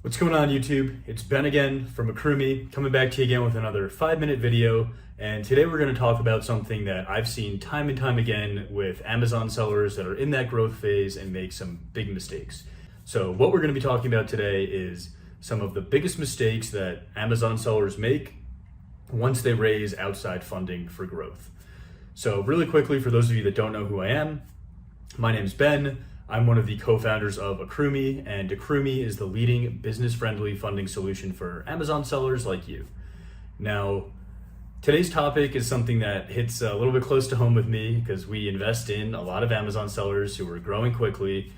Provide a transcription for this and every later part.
What's going on YouTube? It's Ben again from AccrueMe, coming back to you again with another 5-minute video. And today we're going to talk about something that I've seen time and time again with Amazon sellers that are in that growth phase and make some big mistakes. So what we're going to be talking about today is some of the biggest mistakes that Amazon sellers make once they raise outside funding for growth. So really quickly, for those of you that don't know who I am, my name's Ben. I'm one of the co-founders of AccrueMe, and AccrueMe is the leading business-friendly funding solution for Amazon sellers like you. Now, today's topic is something that hits a little bit close to home with me because we invest in a lot of Amazon sellers who are growing quickly.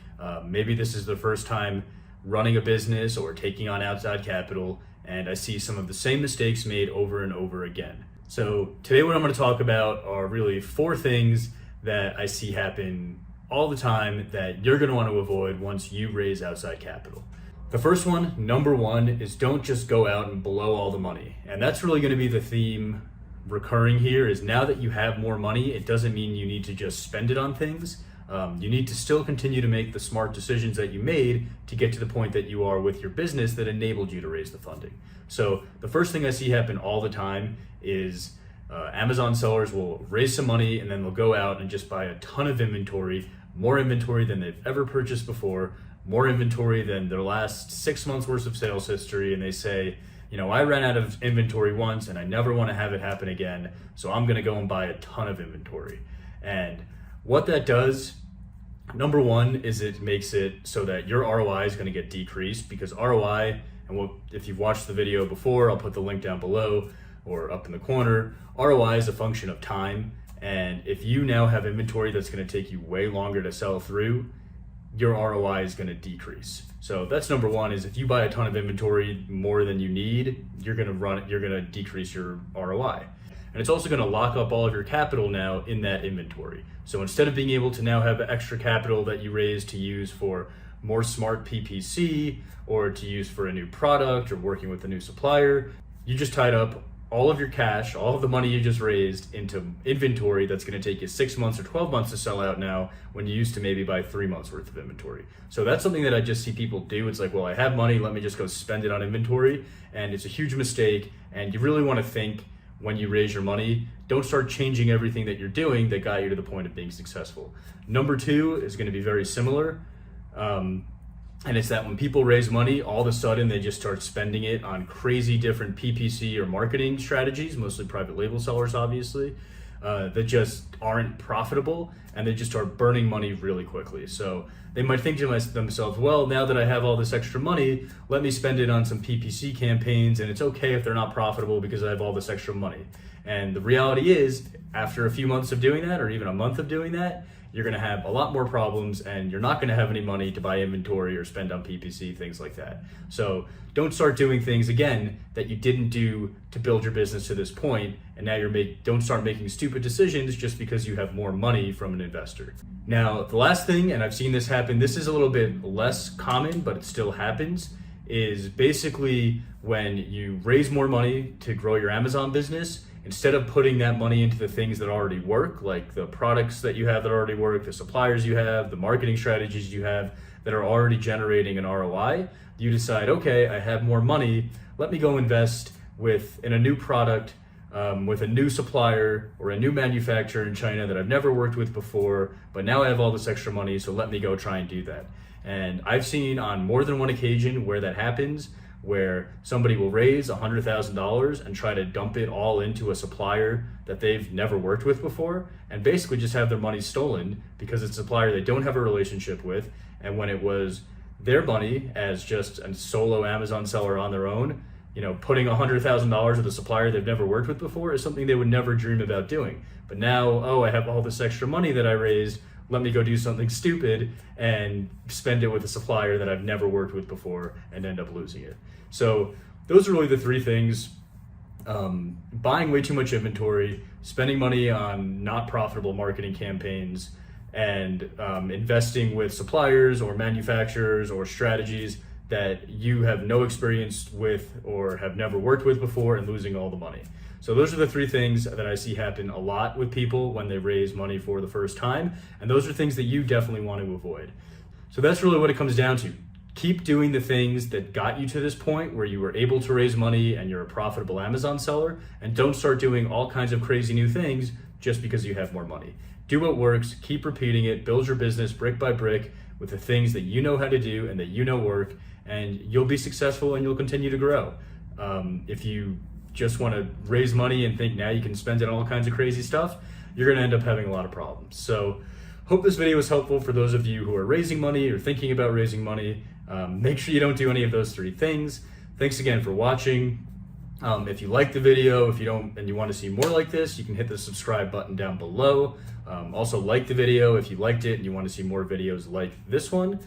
Maybe this is their first time running a business or taking on outside capital, and I see some of the same mistakes made over and over again. So today what I'm going to talk about are really 4 things that I see happen all the time that you're going to want to avoid once you raise outside capital. The first one, number 1, is don't just go out and blow all the money. And that's really going to be the theme recurring here, is now that you have more money, it doesn't mean you need to just spend it on things. You need to still continue to make the smart decisions that you made to get to the point that you are with your business that enabled you to raise the funding. So the first thing I see happen all the time is Amazon sellers will raise some money and then they'll go out and just buy a ton of inventory, more inventory than they've ever purchased before, more inventory than their last 6 months worth of sales history. And they say, you know, I ran out of inventory once and I never want to have it happen again. So I'm going to go and buy a ton of inventory. And what that does, number 1, is it makes it so that your ROI is going to get decreased, because ROI, and if you've watched the video before, I'll put the link down below or up in the corner. ROI is a function of time, and if you now have inventory that's going to take you way longer to sell through, your ROI is going to decrease. So that's number 1, is if you buy a ton of inventory more than you need, you're going to decrease your ROI. And it's also going to lock up all of your capital now in that inventory. So instead of being able to now have extra capital that you raise to use for more smart PPC or to use for a new product or working with a new supplier, you just tied up all of your cash, all of the money you just raised into inventory that's going to take you 6 months or 12 months to sell out now, when you used to maybe buy 3 months worth of inventory. So that's something that I just see people do. It's like, well, I have money, let me just go spend it on inventory. And it's a huge mistake. And you really want to think, when you raise your money, don't start changing everything that you're doing that got you to the point of being successful. Number 2 is going to be very similar. And it's that when people raise money, all of a sudden they just start spending it on crazy different PPC or marketing strategies, mostly private label sellers, obviously, that just aren't profitable, and they just start burning money really quickly. So they might think to themselves, well, now that I have all this extra money, let me spend it on some PPC campaigns, and it's okay if they're not profitable because I have all this extra money. And the reality is, after a few months of doing that, or even a month of doing that, you're going to have a lot more problems, and you're not going to have any money to buy inventory or spend on PPC, things like that. So don't start doing things again that you didn't do to build your business to this point, and now don't start making stupid decisions just because you have more money from an investor. Now, the last thing, and I've seen this happen, this is a little bit less common, but it still happens, is basically when you raise more money to grow your Amazon business, instead of putting that money into the things that already work, like the products that you have that already work, the suppliers you have, the marketing strategies you have that are already generating an ROI, you decide, okay, I have more money, let me go invest in a new product, with a new supplier or a new manufacturer in China that I've never worked with before, but now I have all this extra money, so let me go try and do that. And I've seen on more than one occasion where that happens, where somebody will raise $100,000 and try to dump it all into a supplier that they've never worked with before, and basically just have their money stolen because it's a supplier they don't have a relationship with. And when it was their money as just a solo Amazon seller on their own, you know, putting $100,000 with a supplier they've never worked with before is something they would never dream about doing. But now, oh, I have all this extra money that I raised, let me go do something stupid and spend it with a supplier that I've never worked with before and end up losing it. So those are really the 3 things. Buying way too much inventory, spending money on not profitable marketing campaigns, and investing with suppliers or manufacturers or strategies that you have no experience with or have never worked with before, and losing all the money. So those are the 3 things that I see happen a lot with people when they raise money for the first time. And those are things that you definitely want to avoid. So that's really what it comes down to. keep doing the things that got you to this point where you were able to raise money and you're a profitable Amazon seller, and don't start doing all kinds of crazy new things just because you have more money. Do what works, keep repeating it, build your business brick by brick with the things that you know how to do and that you know work, and you'll be successful and you'll continue to grow. If you just want to raise money and think now you can spend it on all kinds of crazy stuff, you're going to end up having a lot of problems. So hope this video was helpful for those of you who are raising money or thinking about raising money. Make sure you don't do any of those 3 things. Thanks again for watching. If you like the video, if you don't and you want to see more like this, you can hit the subscribe button down below. Also like the video if you liked it and you want to see more videos like this one.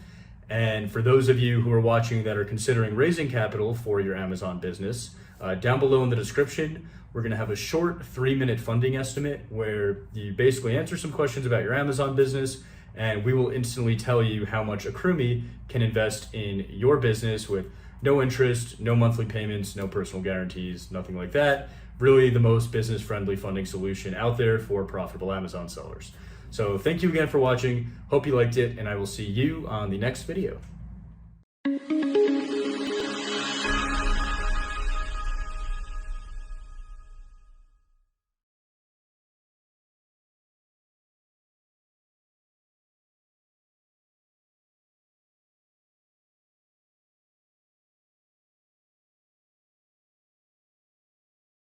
And for those of you who are watching that are considering raising capital for your Amazon business, down below in the description, we're going to have a short 3-minute funding estimate where you basically answer some questions about your Amazon business, and we will instantly tell you how much AccrueMe can invest in your business with no interest, no monthly payments, no personal guarantees, nothing like that. Really the most business-friendly funding solution out there for profitable Amazon sellers. So thank you again for watching. Hope you liked it, and I will see you on the next video.